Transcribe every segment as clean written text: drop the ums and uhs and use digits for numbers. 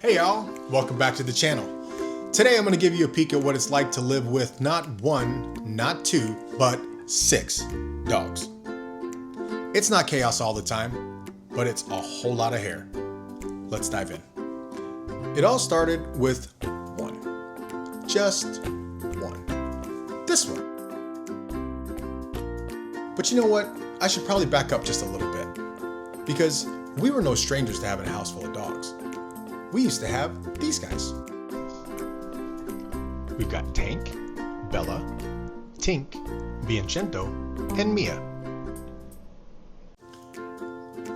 Hey y'all, welcome back to the channel. Today I'm going to give you a peek at what it's like to live with not one, not two, but 6 dogs. It's not chaos all the time, but it's a whole lot of hair. Let's dive in. It all started with one. Just one. This one. But you know what? I should probably back up just a little bit. Because we were no strangers to having a house full of dogs. We used to have these guys. We've got Tank, Bella, Tink, Vincento, and Mia.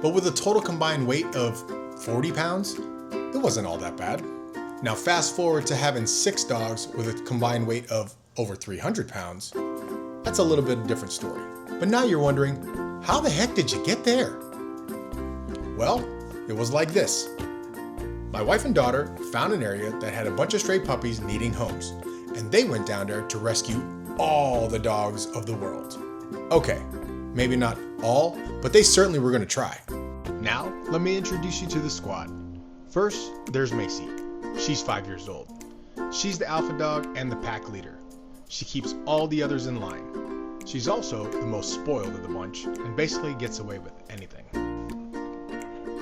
But with a total combined weight of 40 pounds, it wasn't all that bad. Now fast forward to having 6 dogs with a combined weight of over 300 pounds. That's a little bit of a different story. But now you're wondering, how the heck did you get there? Well, it was like this. My wife and daughter found an area that had a bunch of stray puppies needing homes, and they went down there to rescue all the dogs of the world. Okay, maybe not all, but they certainly were going to try. Now, let me introduce you to the squad. First, there's Maisey. She's 5 years old. She's the alpha dog and the pack leader. She keeps all the others in line. She's also the most spoiled of the bunch and basically gets away with anything.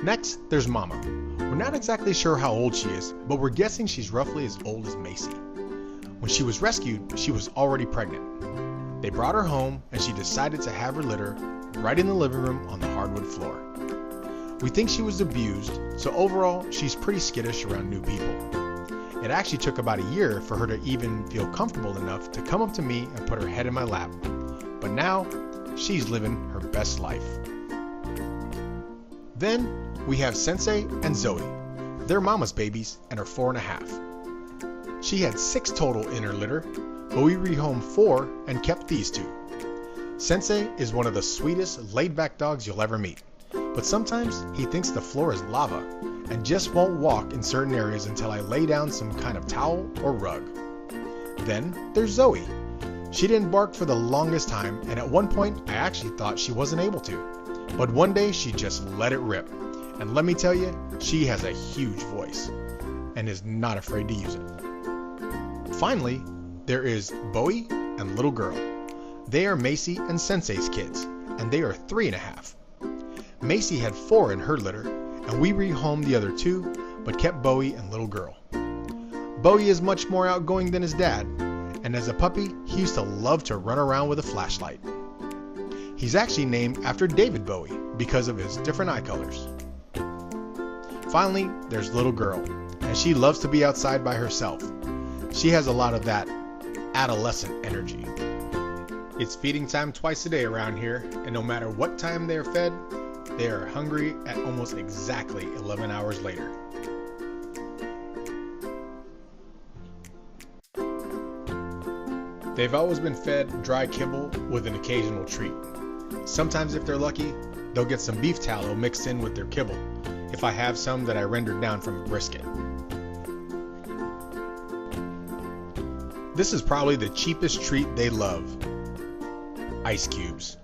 Next, there's Mama. We're not exactly sure how old she is, but we're guessing she's roughly as old as Maisey. When she was rescued, she was already pregnant. They brought her home and she decided to have her litter right in the living room on the hardwood floor. We think she was abused, so overall, she's pretty skittish around new people. It actually took about a year for her to even feel comfortable enough to come up to me and put her head in my lap. But now, she's living her best life. Then, we have Sensei and Zoe. They're Mama's babies and are 4.5. She had 6 total in her litter, but we rehomed 4 and kept these 2. Sensei is one of the sweetest, laid-back dogs you'll ever meet, but sometimes he thinks the floor is lava and just won't walk in certain areas until I lay down some kind of towel or rug. Then there's Zoe. She didn't bark for the longest time, and at one point I actually thought she wasn't able to. But one day she just let it rip. And let me tell you, she has a huge voice and is not afraid to use it. Finally, there is Bowie and Little Girl. They are Maisey and Sensei's kids, and they are 3.5. Maisey had 4 in her litter, and we rehomed the other 2, but kept Bowie and Little Girl. Bowie is much more outgoing than his dad, and as a puppy, he used to love to run around with a flashlight. He's actually named after David Bowie because of his different eye colors. Finally, there's Little Girl, and she loves to be outside by herself. She has a lot of that adolescent energy. It's feeding time twice a day around here, and no matter what time they are fed, they are hungry at almost exactly 11 hours later. They've always been fed dry kibble with an occasional treat. Sometimes if they're lucky, they'll get some beef tallow mixed in with their kibble, if I have some that I rendered down from a brisket. This is probably the cheapest treat they love. Ice cubes.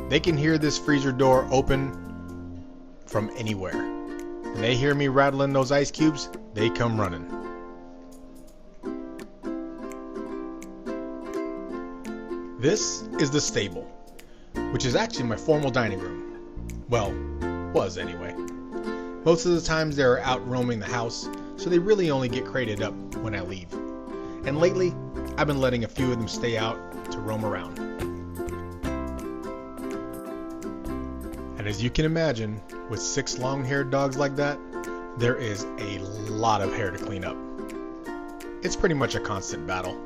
They can hear this freezer door open from anywhere. And they hear me rattling those ice cubes, they come running. This is the stable, which is actually my formal dining room. Well, was anyway. Most of the times they're out roaming the house, so they really only get crated up when I leave. And lately, I've been letting a few of them stay out to roam around. And as you can imagine, with 6 long-haired dogs like that, there is a lot of hair to clean up. It's pretty much a constant battle.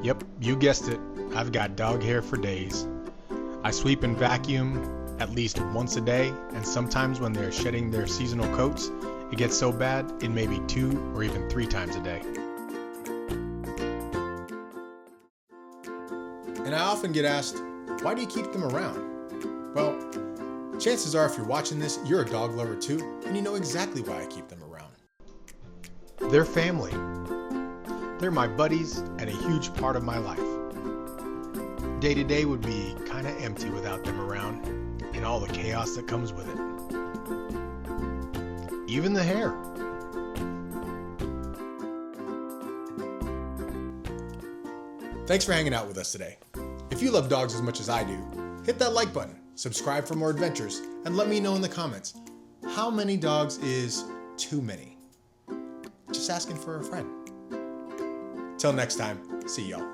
Yep, you guessed it. I've got dog hair for days. I sweep and vacuum at least once a day, and sometimes when they're shedding their seasonal coats, it gets so bad it may be 2 or even 3 times a day. And I often get asked, why do you keep them around? Well, chances are if you're watching this, you're a dog lover too, and you know exactly why I keep them around. They're family. They're my buddies and a huge part of my life. Day to day would be kind of empty without them around and all the chaos that comes with it. Even the hair. Thanks for hanging out with us today. If you love dogs as much as I do, hit that like button, subscribe for more adventures, and let me know in the comments, how many dogs is too many? Just asking for a friend. Till next time, see y'all.